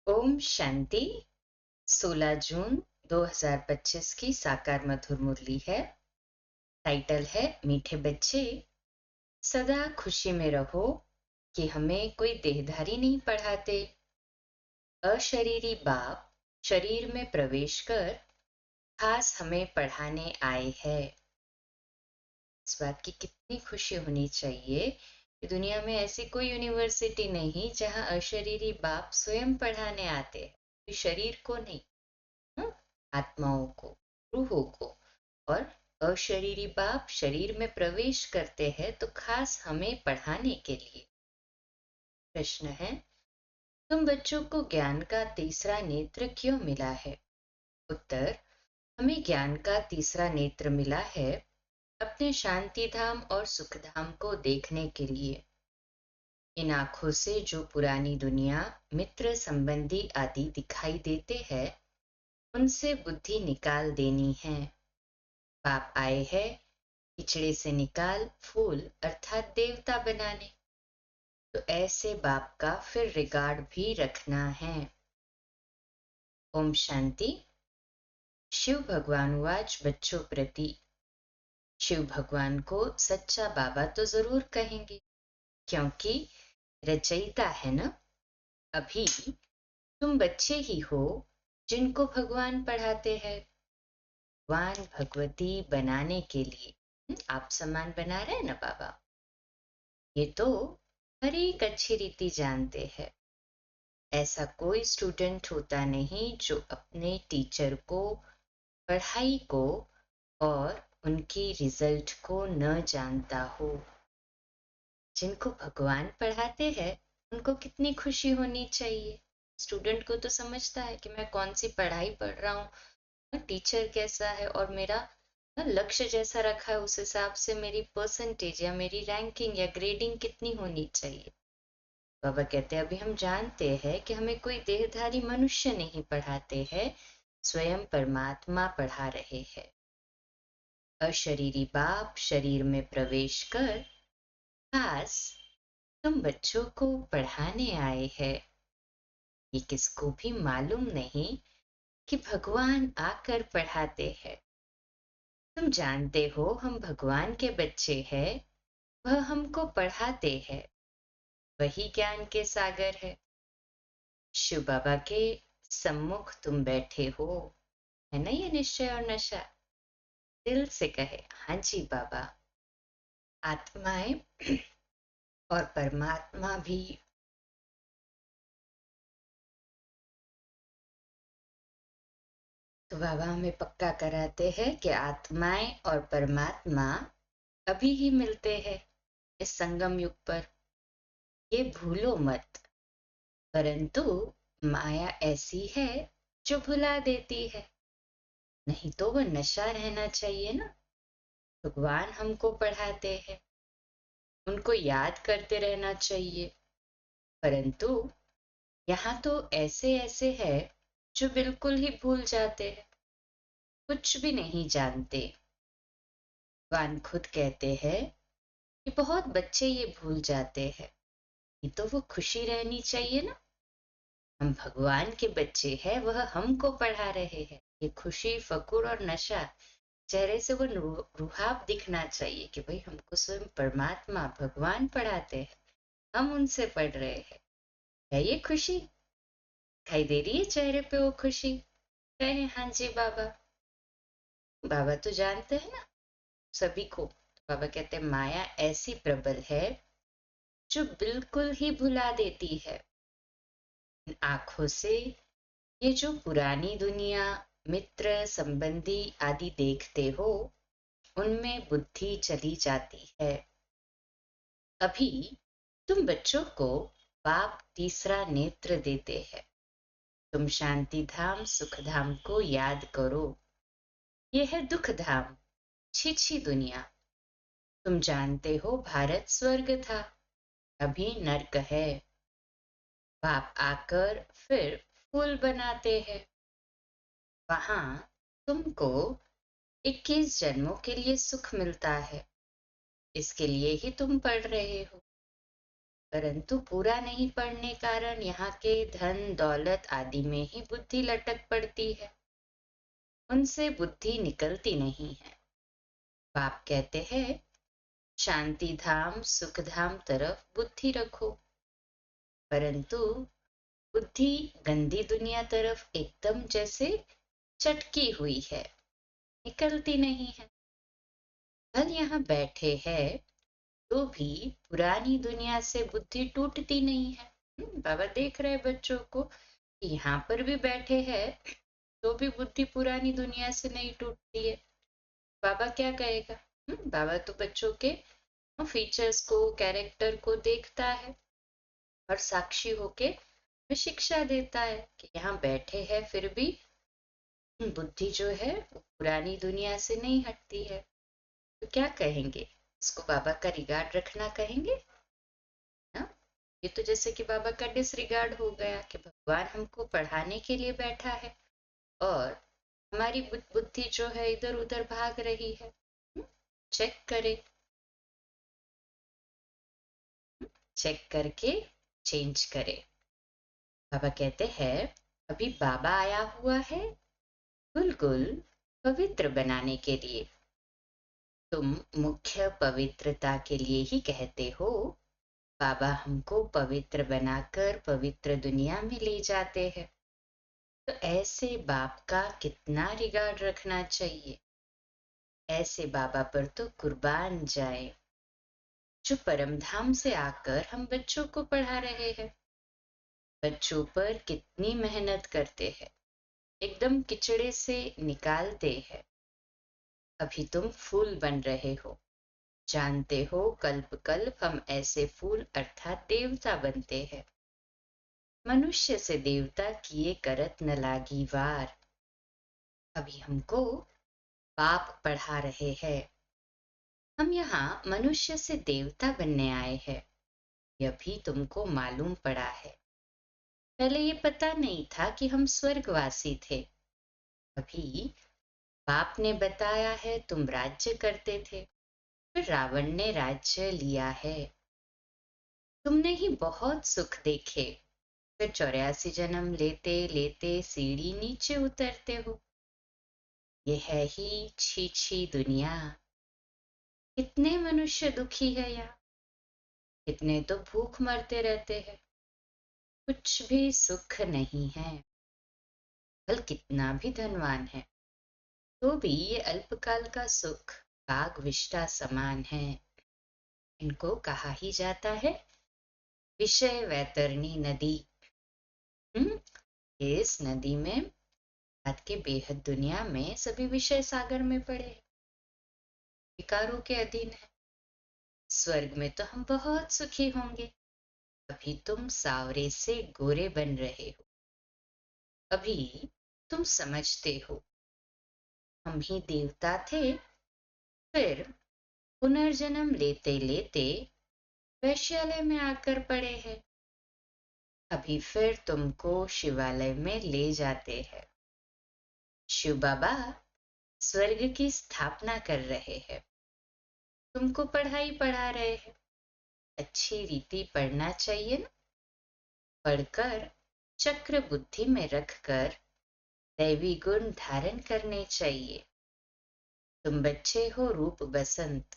ओम शांति। 16 जून 2025 की साकार मधुर मुरली है। टाइटल है मीठे बच्चे, सदा खुशी में रहो कि हमें कोई देहधारी नहीं पढ़ाते। अशरीरी बाप शरीर में प्रवेश कर खास हमें पढ़ाने आए हैं। इस बात की कितनी खुशी होनी चाहिए कि दुनिया में ऐसी कोई यूनिवर्सिटी नहीं जहां अशरीरी बाप स्वयं पढ़ाने आते हैं, शरीर को नहीं, हाँ, आत्माओं को, रूहों को। और अशरीरी बाप शरीर में प्रवेश करते हैं तो खास हमें पढ़ाने के लिए। प्रश्न है, तुम बच्चों को ज्ञान का तीसरा नेत्र क्यों मिला है? उत्तर, हमें ज्ञान का तीसरा नेत्र मिला है अपने शांति धाम और सुख धाम को देखने के लिए। इन आंखों से जो पुरानी दुनिया, मित्र, संबंधी आदि दिखाई देते हैं, उनसे बुद्धि निकाल देनी है। बाप आए हैं पिछड़े से निकाल फूल अर्थात देवता बनाने, तो ऐसे बाप का फिर रिगार्ड भी रखना है। ओम शांति। शिव भगवान वाच बच्चों प्रति। शिव भगवान को सच्चा बाबा तो जरूर कहेंगे, क्योंकि रचयिता है ना। अभी तुम बच्चे ही हो जिनको भगवान पढ़ाते हैं। भगवान भगवती बनाने के लिए आप समान बना रहे हैं ना बाबा। ये तो हर एक अच्छी रीति जानते हैं। ऐसा कोई स्टूडेंट होता नहीं जो अपने टीचर को, पढ़ाई को और उनकी रिजल्ट को न जानता हो। जिनको भगवान पढ़ाते हैं उनको कितनी खुशी होनी चाहिए। स्टूडेंट को तो समझता है कि मैं कौन सी पढ़ाई पढ़ रहा हूँ, टीचर कैसा है और मेरा लक्ष्य जैसा रखा है उस हिसाब से मेरी परसेंटेज या मेरी रैंकिंग या ग्रेडिंग कितनी होनी चाहिए। बाबा कहते हैं अभी हम जानते हैं कि हमें कोई देहधारी मनुष्य नहीं पढ़ाते हैं, स्वयं परमात्मा पढ़ा रहे हैं। अशरीरी बाप शरीर में प्रवेश कर खास तुम बच्चों को पढ़ाने आए हैं। ये किसको भी मालूम नहीं कि भगवान आकर पढ़ाते हैं। तुम जानते हो हम भगवान के बच्चे हैं, वह हमको पढ़ाते हैं। वही ज्ञान के सागर है। शिव बाबा के सम्मुख तुम बैठे हो, है ना ये निश्चय और नशा। दिल से कहे हाँ जी बाबा। आत्माएं और परमात्मा भी। तो बाबा हमें पक्का कराते हैं कि आत्माएं और परमात्मा अभी ही मिलते हैं इस संगम युग पर, ये भूलो मत। परंतु माया ऐसी है जो भुला देती है, नहीं तो वह नशा रहना चाहिए ना। भगवान हमको पढ़ाते हैं, उनको याद करते रहना चाहिए। परंतु यहाँ तो ऐसे ऐसे है जो बिल्कुल ही भूल जाते हैं, कुछ भी नहीं जानते। भगवान खुद कहते हैं कि बहुत बच्चे ये भूल जाते हैं। ये तो वो खुशी रहनी चाहिए ना। हम भगवान के बच्चे हैं, वह हमको पढ़ा रहे हैं। ये खुशी, फकुर और नशा, चेहरे से वो रुहाब दिखना चाहिए कि भाई हमको स्वयं परमात्मा भगवान पढ़ाते हैं, हम उनसे पढ़ रहे हैं। है ये खुशी? दिखाई दे रही है चेहरे पे वो खुशी? कहे हाँ जी बाबा। बाबा तो जानते हैं ना सभी को। तो बाबा कहते हैं माया ऐसी प्रबल है जो बिल्कुल ही भुला देती है। आंखों से ये जो पुरानी दुनिया, मित्र, संबंधी आदि देखते हो, उनमें बुद्धि चली जाती है। अभी तुम बच्चों को बाप तीसरा नेत्र देते हैं। तुम शांति धाम सुख धाम को याद करो। यह है दुख धाम, छी दुनिया। तुम जानते हो भारत स्वर्ग था, अभी नर्क है। बाप आकर फिर फूल बनाते हैं। वहां तुमको 21 जन्मों के लिए सुख मिलता है। इसके लिए ही तुम पढ़ रहे हो। परंतु पूरा नहीं पढ़ने कारण यहाँ के धन दौलत आदि में ही बुद्धि लटक पड़ती है, उनसे बुद्धि निकलती नहीं है। बाप कहते हैं शांति धाम सुख धाम तरफ बुद्धि रखो, परंतु बुद्धि गंदी दुनिया तरफ एकदम जैसे चटकी हुई है, निकलती नहीं है। कल यहाँ बैठे हैं तो भी पुरानी दुनिया से बुद्धि टूटती नहीं है। बाबा देख रहे बच्चों को कि यहाँ पर भी बैठे हैं तो भी बुद्धि पुरानी दुनिया से नहीं टूटती है। बाबा क्या कहेगा? बाबा तो बच्चों के फीचर्स को कैरेक्टर को देखता है और साक्षी होके में शिक्षा देता है कि यहाँ बैठे हैं फिर भी बुद्धि जो है वो पुरानी दुनिया से नहीं हटती है। तो क्या कहेंगे? इसको बाबा का रिगार्ड रखना कहेंगे ना? ये तो जैसे कि बाबा का डिसरिगार्ड हो गया कि भगवान हमको पढ़ाने के लिए बैठा है और हमारी बुद्धि जो है इधर उधर भाग रही है। चेक करे, चेक करके चेंज करे। बाबा कहते हैं अभी बाबा आया हुआ है बिल्कुल पवित्र बनाने के लिए। तुम मुख्य पवित्रता के लिए ही कहते हो, बाबा हमको पवित्र बनाकर पवित्र दुनिया में ले जाते हैं। तो ऐसे बाप का कितना रिगार्ड रखना चाहिए। ऐसे बाबा पर तो कुर्बान जाए जो परम धाम से आकर हम बच्चों को पढ़ा रहे हैं। बच्चों पर कितनी मेहनत करते हैं, एकदम किचड़े से निकालते हैं। अभी तुम फूल बन रहे हो, जानते हो कल्प कल्प हम ऐसे फूल अर्थात देवता बनते हैं। मनुष्य से देवता किए करत न लागी वार। अभी हमको बाप पढ़ा रहे हैं, हम यहाँ मनुष्य से देवता बनने आए हैं। यह भी तुमको मालूम पड़ा है। पहले ये पता नहीं था कि हम स्वर्गवासी थे। अभी बाप ने बताया है तुम राज्य करते थे, फिर रावण ने राज्य लिया है। तुमने ही बहुत सुख देखे, फिर 84 जन्म लेते लेते सीढ़ी नीचे उतरते हो। ये है ही छी छी दुनिया। कितने मनुष्य दुखी है यहाँ, कितने तो भूख मरते रहते हैं। कुछ भी सुख नहीं है। फल कितना भी धनवान है तो भी ये अल्पकाल का सुख काग विष्टा समान है। इनको कहा ही जाता है विषय वैतरणी नदी। इस नदी में आज के बेहद दुनिया में सभी विषय सागर में पड़े, विकारों के अधीन है। स्वर्ग में तो हम बहुत सुखी होंगे। अभी तुम सावरे से गोरे बन रहे हो। अभी तुम समझते हो हम ही देवता थे, फिर पुनर्जन्म लेते लेते वैश्यालय में आकर पड़े हैं। अभी फिर तुमको शिवालय में ले जाते हैं। शिव बाबा स्वर्ग की स्थापना कर रहे हैं, तुमको पढ़ाई पढ़ा रहे हैं। अच्छी रीति पढ़ना चाहिए ना। पढ़कर चक्र बुद्धि में रखकर दैवी गुण धारण करने चाहिए। तुम बच्चे हो रूप बसंत,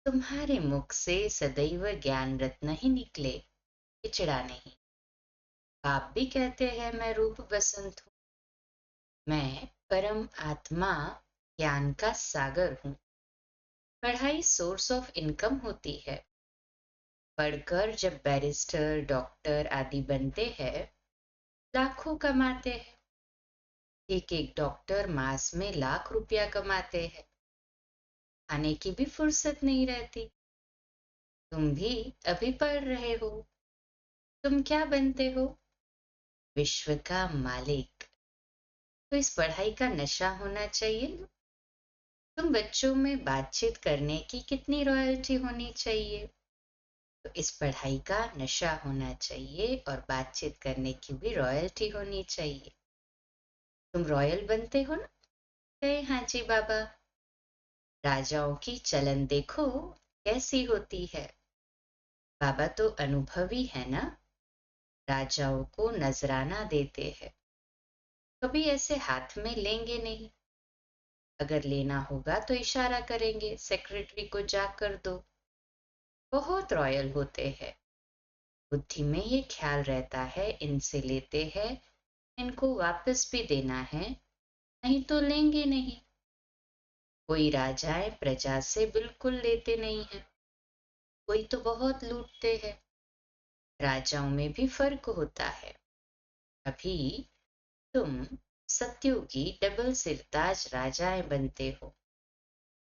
तुम्हारे मुख से सदैव ज्ञान रत्न ही निकले, पिछड़ा नहीं। आप भी कहते हैं मैं रूप बसंत हूँ, मैं परम आत्मा ज्ञान का सागर हूँ। पढ़ाई सोर्स ऑफ इनकम होती है। पढ़कर जब बैरिस्टर डॉक्टर आदि बनते हैं लाखों कमाते हैं। एक एक डॉक्टर मास में लाख रुपया कमाते हैं, खाने की भी फुर्सत नहीं रहती। तुम भी अभी पढ़ रहे हो, तुम क्या बनते हो? विश्व का मालिक। तो इस पढ़ाई का नशा होना चाहिए। तुम बच्चों में बातचीत करने की कितनी रॉयल्टी होनी चाहिए, तो इस पढ़ाई का नशा होना चाहिए और बातचीत करने की भी रॉयल्टी होनी चाहिए। तुम रॉयल बनते हो ना? कहे हाँ जी बाबा। राजाओं की चलन देखो कैसी होती है। बाबा तो अनुभवी है ना, राजाओं को नजराना देते हैं, कभी ऐसे हाथ में लेंगे नहीं। अगर लेना होगा तो इशारा करेंगे, सेक्रेटरी को जाकर दो। बहुत रॉयल होते हैं। बुद्धि में ये ख्याल रहता है, इनसे लेते हैं, इनको वापस भी देना है, नहीं तो लेंगे नहीं। कोई राजाएं प्रजा से बिल्कुल लेते नहीं हैं, कोई तो बहुत लूटते हैं। राजाओं में भी फर्क होता है। अभी तुम सत्युगी डबल सिरताज राजाएं बनते हो।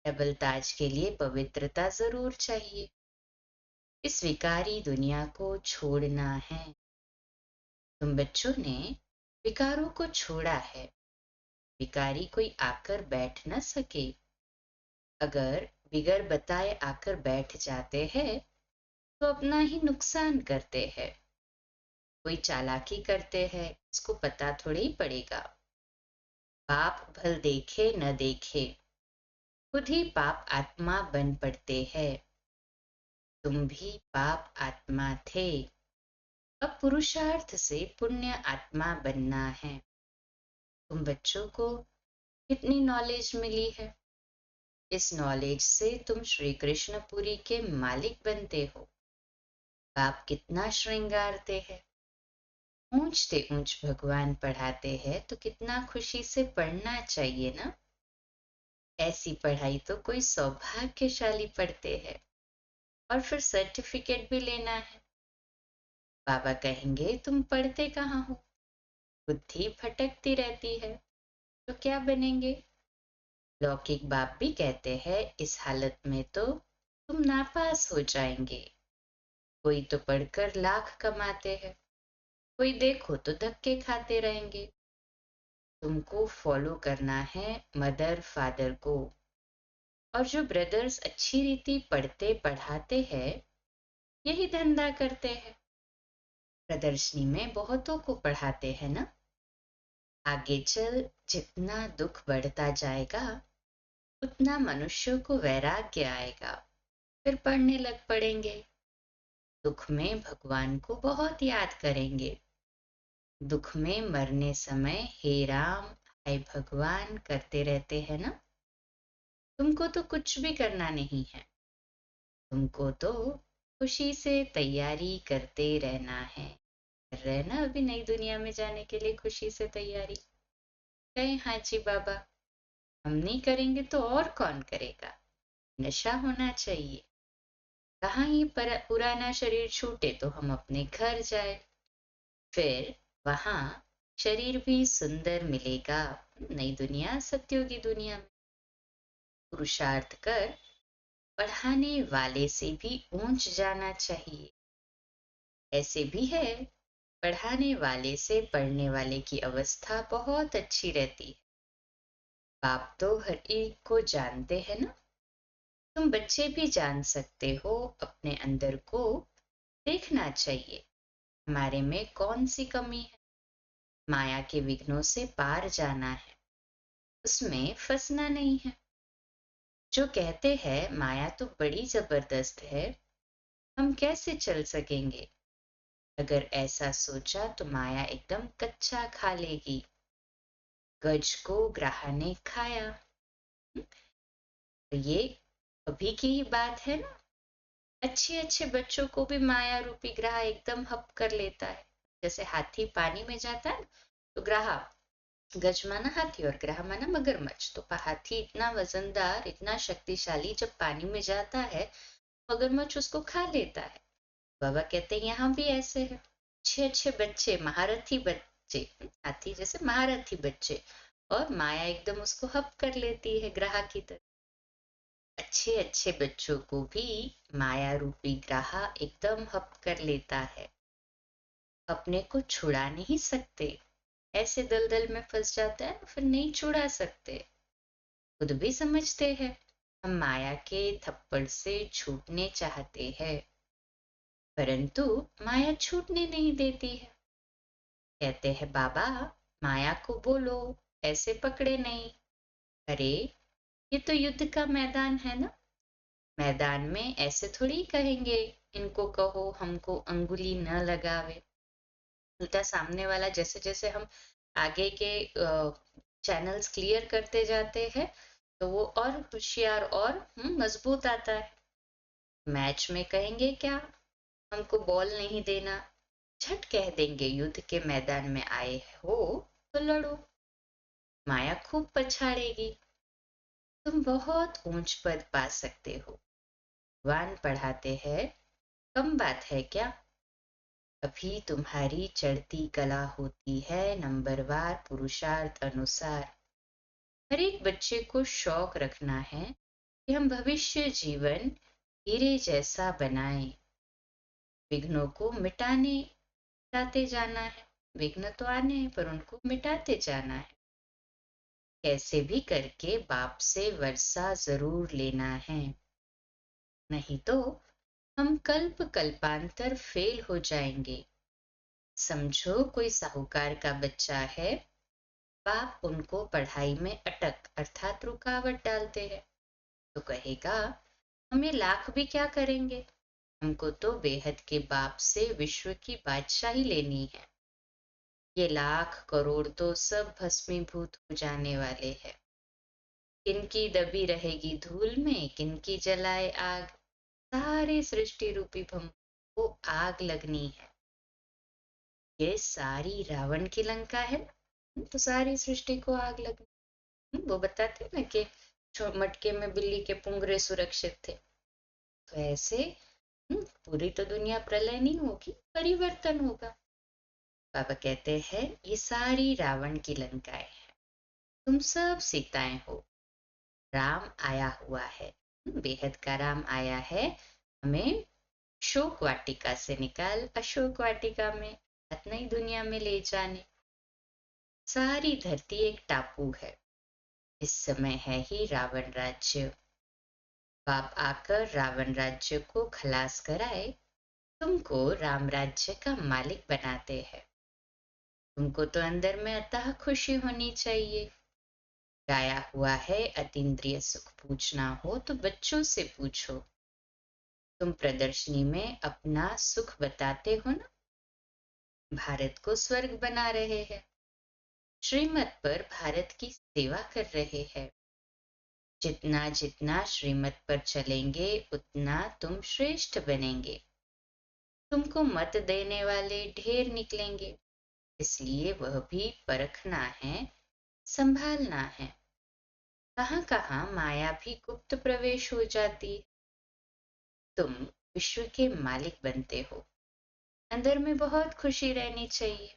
डबल ताज के लिए पवित्रता जरूर चाहिए। इस विकारी दुनिया को छोड़ना है। तुम बच्चों ने विकारों को छोड़ा है। विकारी कोई आकर बैठ न सके। अगर बिगर बताए आकर बैठ जाते हैं तो अपना ही नुकसान करते हैं। कोई चालाकी करते हैं, इसको पता थोड़ी ही पड़ेगा। पाप भल देखे न देखे, खुद ही पाप आत्मा बन पड़ते हैं। तुम भी पाप आत्मा थे, अब पुरुषार्थ से पुण्य आत्मा बनना है। तुम बच्चों को कितनी नॉलेज मिली है। इस नॉलेज से तुम श्री कृष्णपुरी के मालिक बनते हो। बाप कितना श्रृंगारते हैं। ऊंच से ऊंच भगवान पढ़ाते हैं तो कितना खुशी से पढ़ना चाहिए ना। ऐसी पढ़ाई तो कोई सौभाग्यशाली पढ़ते हैं, और फिर सर्टिफिकेट भी लेना है। बाबा कहेंगे तुम पढ़ते कहाँ हो, बुद्धि भटकती रहती है, तो क्या बनेंगे। लौकिक बाप भी कहते हैं इस हालत में तो तुम नापास हो जाएंगे। कोई तो पढ़कर लाख कमाते हैं, कोई देखो तो धक्के खाते रहेंगे। तुमको फॉलो करना है मदर फादर को। और जो ब्रदर्स अच्छी रीति पढ़ते पढ़ाते हैं, यही धंधा करते हैं। प्रदर्शनी में बहुतों को पढ़ाते हैं ना। आगे चल जितना दुख बढ़ता जाएगा, उतना मनुष्यों को वैराग्य आएगा, फिर पढ़ने लग पड़ेंगे। दुख में भगवान को बहुत याद करेंगे। दुख में मरने समय हे राम हाय भगवान करते रहते हैं ना। तुमको तो कुछ भी करना नहीं है। तुमको तो खुशी से तैयारी करते रहना है। कर रहे ना अभी नई दुनिया में जाने के लिए खुशी से तैयारी। कहे हाँ जी बाबा, हम नहीं करेंगे तो और कौन करेगा। नशा होना चाहिए। कहाँ ये पुराना शरीर छूटे तो हम अपने घर जाए, फिर वहां शरीर भी सुंदर मिलेगा। नई दुनिया सत्योगी दुनिया में पुरुषार्थ कर पढ़ाने वाले से भी ऊंच जाना चाहिए। ऐसे भी है, पढ़ाने वाले से पढ़ने वाले की अवस्था बहुत अच्छी रहती है। बाप तो हर एक को जानते हैं ना। तुम बच्चे भी जान सकते हो। अपने अंदर को देखना चाहिए, हमारे में कौन सी कमी है। माया के विघ्नों से पार जाना है, उसमें फंसना नहीं है। जो कहते हैं माया तो बड़ी जबरदस्त है, हम कैसे चल सकेंगे। अगर ऐसा सोचा तो माया एकदम कच्चा खा लेगी। गज को ग्राह ने खाया। तो ये अभी की ही बात है ना। अच्छे अच्छे बच्चों को भी माया रूपी ग्राह एकदम हप कर लेता है। जैसे हाथी पानी में जाता है तो ग्राह, गज माना हाथी और ग्राह माना मगरमच्छ। तो हाथी इतना वजनदार इतना शक्तिशाली, जब पानी में जाता है मगरमच्छ उसको खा लेता है। बाबा कहते हैं यहाँ भी ऐसे है। अच्छे अच्छे बच्चे, महारथी बच्चे, हाथी जैसे महारथी बच्चे, और माया एकदम उसको हप कर लेती है ग्राह की तरह। अच्छे अच्छे बच्चों को भी माया रूपी ग्राह एकदम हप कर लेता है। अपने को छुड़ा नहीं सकते। ऐसे दलदल में फंस जाता है, फिर नहीं छुड़ा सकते। खुद भी समझते हैं हम माया के थप्पड़ से छूटने चाहते हैं, परंतु माया छूटने नहीं देती है। कहते हैं बाबा माया को बोलो ऐसे पकड़े नहीं। अरे ये तो युद्ध का मैदान है ना। मैदान में ऐसे थोड़ी कहेंगे, इनको कहो हमको अंगुली न लगावे। उल्टा सामने वाला जैसे जैसे हम आगे के चैनल्स क्लियर करते जाते हैं तो वो और होशियार और मजबूत आता है। मैच में कहेंगे क्या, हमको बॉल नहीं देना, झट कह देंगे युद्ध के मैदान में आए हो तो लड़ो। माया खूब पछाड़ेगी, तुम बहुत ऊंच पद पा सकते हो। वान पढ़ाते हैं, कम बात है क्या। अभी तुम्हारी चढ़ती कला होती है नंबरवार पुरुषार्थ अनुसार। हर एक बच्चे को शौक रखना है कि हम भविष्य जीवन हीरे जैसा बनाएं। विघ्नों को मिटाते जाना है। विघ्न तो आने हैं पर उनको मिटाते जाना है। कैसे भी करके बाप से वर्षा जरूर लेना है, नहीं तो हम कल्प कल्पांतर फेल हो जाएंगे। समझो कोई साहूकार का बच्चा है, बाप उनको पढ़ाई में अटक अर्थात रुकावट डालते हैं तो कहेगा, हम ये लाख भी क्या करेंगे, हमको तो बेहद के बाप से विश्व की बादशाही लेनी है। ये लाख करोड़ तो सब भस्मीभूत हो जाने वाले हैं। किनकी दबी रहेगी धूल में, किनकी जलाए आग। सारे सृष्टि रूपी भम को आग लगनी है। ये सारी रावण की लंका है, तो सारी सृष्टि को आग लगनी। वो बताते ना कि मटके में बिल्ली के पुंगरे सुरक्षित थे, तो ऐसे पूरी तो दुनिया प्रलय नहीं होगी, परिवर्तन होगा। बाबा कहते हैं ये सारी रावण की लंकाएं हैं, तुम सब सीताएं हो। राम आया हुआ है, बेहद का राम आया है हमें शोक वाटिका से निकाल अशोक वाटिका में नई दुनिया में ले जाने। सारी धरती एक टापू है, इस समय है ही रावण राज्य। बाप आकर रावण राज्य को खलास कराए, तुमको राम राज्य का मालिक बनाते हैं। तुमको तो अंदर में अतः खुशी होनी चाहिए। गाया हुआ है अतीन्द्रिय सुख पूछना हो तो बच्चों से पूछो। तुम प्रदर्शनी में अपना सुख बताते हो ना, भारत को स्वर्ग बना रहे हैं, श्रीमत पर भारत की सेवा कर रहे हैं। जितना जितना श्रीमत पर चलेंगे उतना तुम श्रेष्ठ बनेंगे। तुमको मत देने वाले ढेर निकलेंगे, इसलिए वह भी परखना है, संभालना है। कहाँ कहाँ माया भी गुप्त प्रवेश हो जाती। तुम विश्व के मालिक बनते हो, अंदर में बहुत खुशी रहनी चाहिए।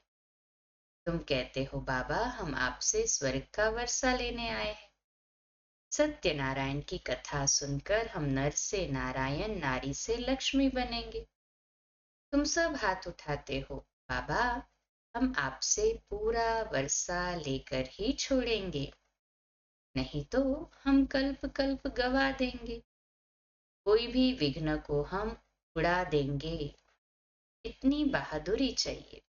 तुम कहते हो बाबा हम आपसे स्वर्ग का वर्षा लेने आए हैं। सत्यनारायण की कथा सुनकर हम नर से नारायण, नारी से लक्ष्मी बनेंगे। तुम सब हाथ उठाते हो, बाबा हम आपसे पूरा वर्षा लेकर ही छोड़ेंगे, नहीं तो हम कल्प कल्प गवा देंगे। कोई भी विघ्न को हम उड़ा देंगे। इतनी बहादुरी चाहिए।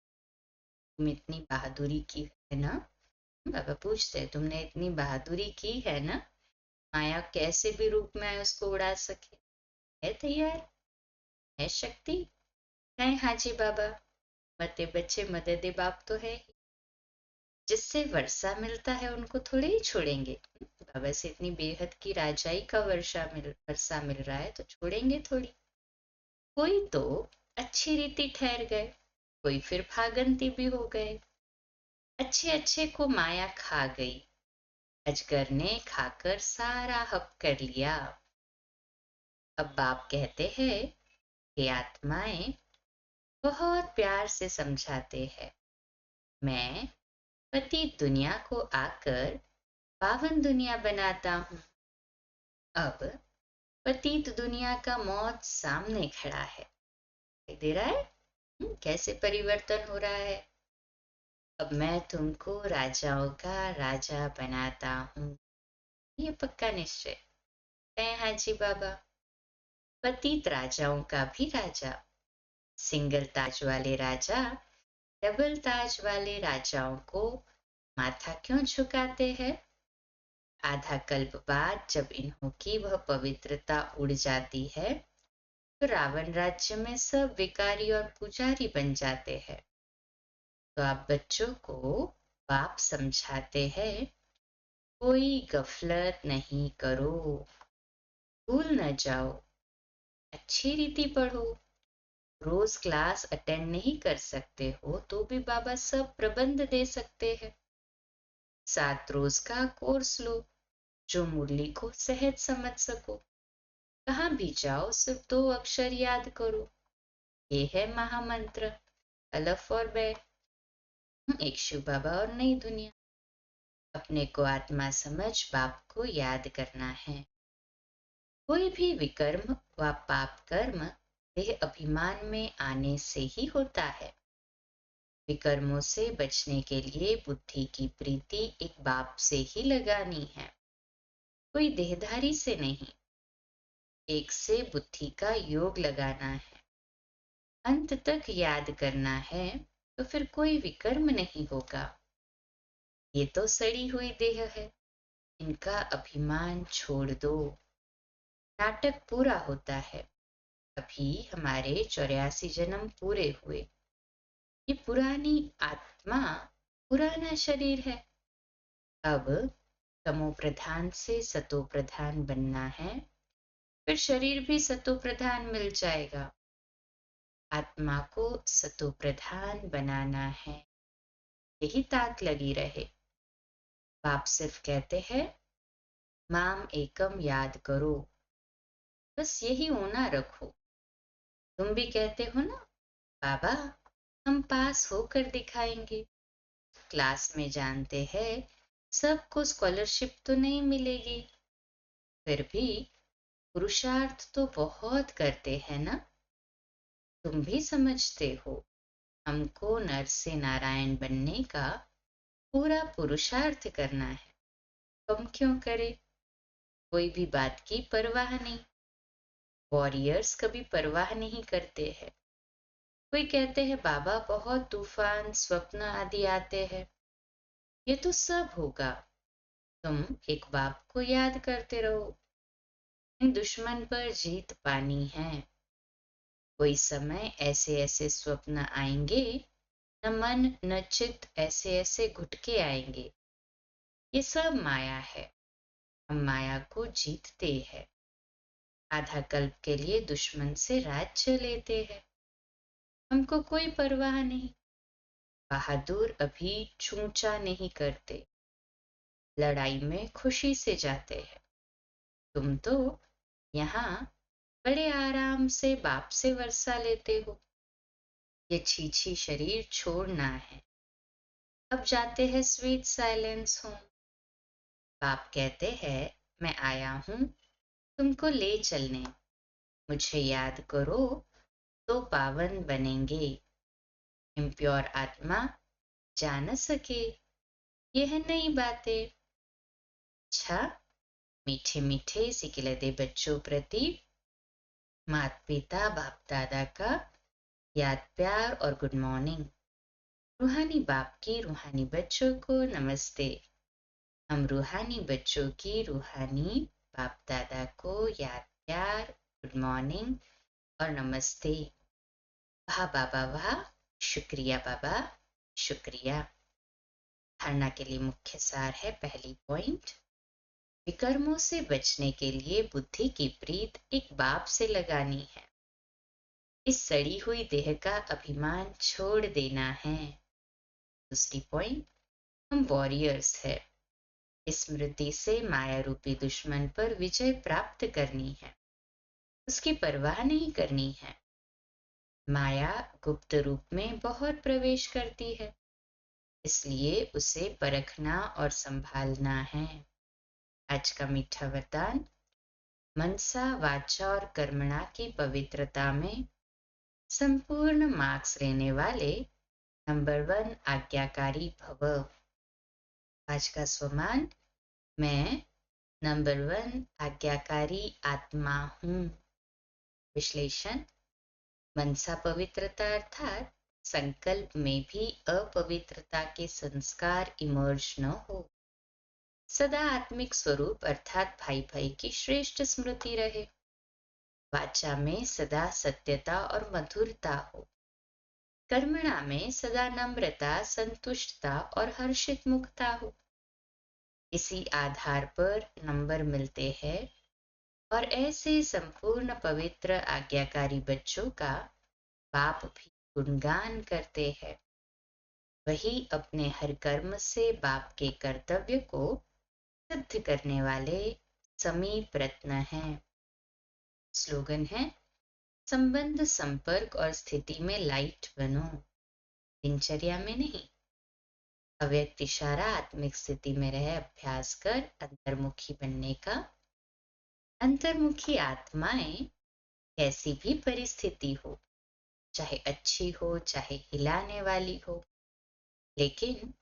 तुम इतनी बहादुरी की है ना, बाबा पूछते हैं तुमने इतनी बहादुरी की है ना, माया कैसे भी रूप में आए उसको उड़ा सके, है तैयार, है शक्ति। है हाजी बाबा, मते बच्चे मददे बाप तो है ही। जिससे वर्षा मिलता है उनको थोड़े ही छोड़ेंगे। बाबा से इतनी बेहद की राजाई का वर्षा मिल रहा है तो छोड़ेंगे थोड़ी। कोई तो अच्छी रीति ठहर गए, कोई फिर फागंती भी हो गए। अच्छे अच्छे को माया खा गई, अजगर ने खाकर सारा हप कर लिया। अब बाप कहते हैं कि आत्माएं बहुत प्यार से समझाते हैं, मैं पति दुनिया को आकर पावन दुनिया बनाता हूँ। अब पतित दुनिया का मौत सामने खड़ा है, दिखाई दे रहा है कैसे परिवर्तन हो रहा है। अब मैं तुमको राजाओं का राजा बनाता हूँ, ये पक्का निश्चय है हाजी बाबा। पतित राजाओं का भी राजा, सिंगल ताज वाले राजा डबल ताज वाले राजाओं को माथा क्यों झुकाते हैं। आधा कल्प बाद जब इन्हों की वह पवित्रता उड़ जाती है तो रावण राज्य में सब विकारी और पुजारी बन जाते हैं। तो आप बच्चों को बाप समझाते हैं, कोई गफलत नहीं करो, भूल न जाओ, अच्छी रीति पढ़ो। रोज क्लास अटेंड नहीं कर सकते हो तो भी बाबा सब प्रबंध दे सकते हैं। 7 रोज का कोर्स लो जो मुरली को सहज समझ सको। कहाँ भी जाओ सिर्फ 2 अक्षर याद करो, ये है महामंत्र, अलफ और बै। एक शिव बाबा और नई दुनिया। अपने को आत्मा समझ बाप को याद करना है। कोई भी विकर्म व पाप कर्म देह अभिमान में आने से ही होता है। विकर्मों से बचने के लिए बुद्धि की प्रीति एक बाप से ही लगानी है, कोई देहधारी से नहीं। एक से बुद्धि का योग लगाना है, अंत तक याद करना है, तो फिर कोई विकर्म नहीं होगा। ये तो सड़ी हुई देह है, इनका अभिमान छोड़ दो। नाटक पूरा होता है। अभी हमारे 84 जन्म पूरे हुए। ये पुरानी आत्मा पुराना शरीर है। अब तमो प्रधान से सतो प्रधान बनना है, फिर शरीर भी सतो प्रधान मिल जाएगा। आत्मा को सतो प्रधान बनाना है, यही ताक लगी रहे। बाप सिर्फ कहते हैं माम एकम याद करो, बस यही होना रखो। तुम भी कहते हो ना बाबा हम पास होकर दिखाएंगे। क्लास में जानते हैं सबको स्कॉलरशिप तो नहीं मिलेगी, फिर भी पुरुषार्थ तो बहुत करते हैं ना। तुम भी समझते हो हमको नर से नारायण बनने का पूरा पुरुषार्थ करना है। कम क्यों करे, कोई भी बात की परवाह नहीं। वॉरियर्स कभी परवाह नहीं करते हैं। कोई कहते हैं बाबा बहुत तूफान स्वप्न आदि आते हैं, ये तो सब होगा, तुम एक बाप को याद करते रहो। इन दुश्मन पर जीत पानी है। कोई समय ऐसे ऐसे स्वप्न आएंगे, न मन न चित्त ऐसे ऐसे घुटके आएंगे। ये सब माया है, हम माया को जीतते हैं। आधा कल्प के लिए दुश्मन से राज्य लेते हैं, हमको कोई परवाह नहीं। बहादुर अभी चूचा नहीं करते, लड़ाई में खुशी से जाते हैं। तुम तो यहाँ बड़े आराम से बाप से वर्षा लेते हो। ये छीछी शरीर छोड़ना है, अब जाते हैं स्वीट साइलेंस होम। बाप कहते हैं मैं आया हूं तुमको ले चलने, मुझे याद करो तो पावन बनेंगे। इम्प्योर आत्मा जा न सके, ये है नई बातें। अच्छा, मीठे मीठे सिकिलदे बच्चों प्रति माता पिता बाप दादा का याद प्यार और गुड मॉर्निंग। रूहानी बाप की रूहानी बच्चों को नमस्ते। हम रूहानी बच्चों की रूहानी बाप दादा को याद प्यार, गुड मॉर्निंग और नमस्ते। वाह बाबा वाह, शुक्रिया बाबा शुक्रिया। धारणा के लिए मुख्य सार है, पहली पॉइंट, विकर्मों से बचने के लिए बुद्धि की प्रीत एक बाप से लगानी है। इस सड़ी हुई देह का अभिमान छोड़ देना है। दूसरी पॉइंट, हम वॉरियर्स है, स्मृति से माया रूपी दुश्मन पर विजय प्राप्त करनी है, उसकी परवाह नहीं करनी है। माया गुप्त रूप में बहुत प्रवेश करती है, इसलिए उसे परखना और संभालना है। आज का मीठा वरदान, मनसा वाचा और कर्मणा की पवित्रता में संपूर्ण मार्क्स लेने वाले नंबर 1 आज्ञाकारी भव। आज का स्वमान, मैं नंबर 1 आज्ञाकारी आत्मा हूँ। विश्लेषण, मनसा पवित्रता अर्थात संकल्प में भी अपवित्रता के संस्कार इमर्ज न हो। सदा आत्मिक स्वरूप अर्थात भाई भाई की श्रेष्ठ स्मृति रहे। वाचा में सदा सत्यता और मधुरता हो। कर्मणा में सदा नम्रता, संतुष्टता और हर्षित मुखता हो। इसी आधार पर नंबर मिलते हैं और ऐसे संपूर्ण पवित्र आज्ञाकारी बच्चों का बाप भी गुणगान करते हैं। वही अपने हर कर्म से बाप के कर्तव्य को सिद्ध करने वाले समीप रत्न हैं। स्लोगन है, संबंध, संपर्क और स्थिति में लाइट बनो, दिनचर्या में नहीं। अव्यक्त इशारा आत्मिक स्थिति में रह अभ्यास कर अंतर्मुखी बनने का। अंतर्मुखी आत्माएं कैसी भी परिस्थिति हो, चाहे अच्छी हो चाहे हिलाने वाली हो, लेकिन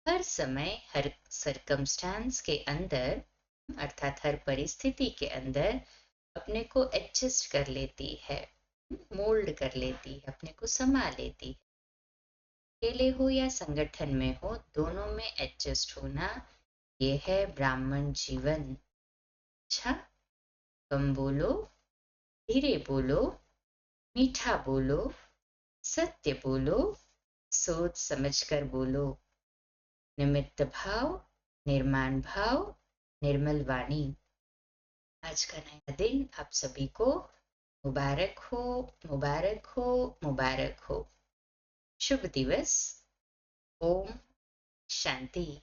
हर समय हर सरकमस्टांस के अंदर अर्थात हर परिस्थिति के अंदर अपने को एडजस्ट कर लेती है, मोल्ड कर लेती है, अपने को समा लेती है। अकेले हो या संगठन में हो, दोनों में एडजस्ट होना, ये है ब्राह्मण जीवन। अच्छा, कम बोलो, धीरे बोलो, मीठा बोलो, सत्य बोलो, सोच समझकर बोलो। निमित्त भाव, निर्माण भाव, निर्मल वाणी। आज का नया दिन आप सभी को मुबारक हो, मुबारक हो, मुबारक हो। शुभ दिवस। ओम शांति।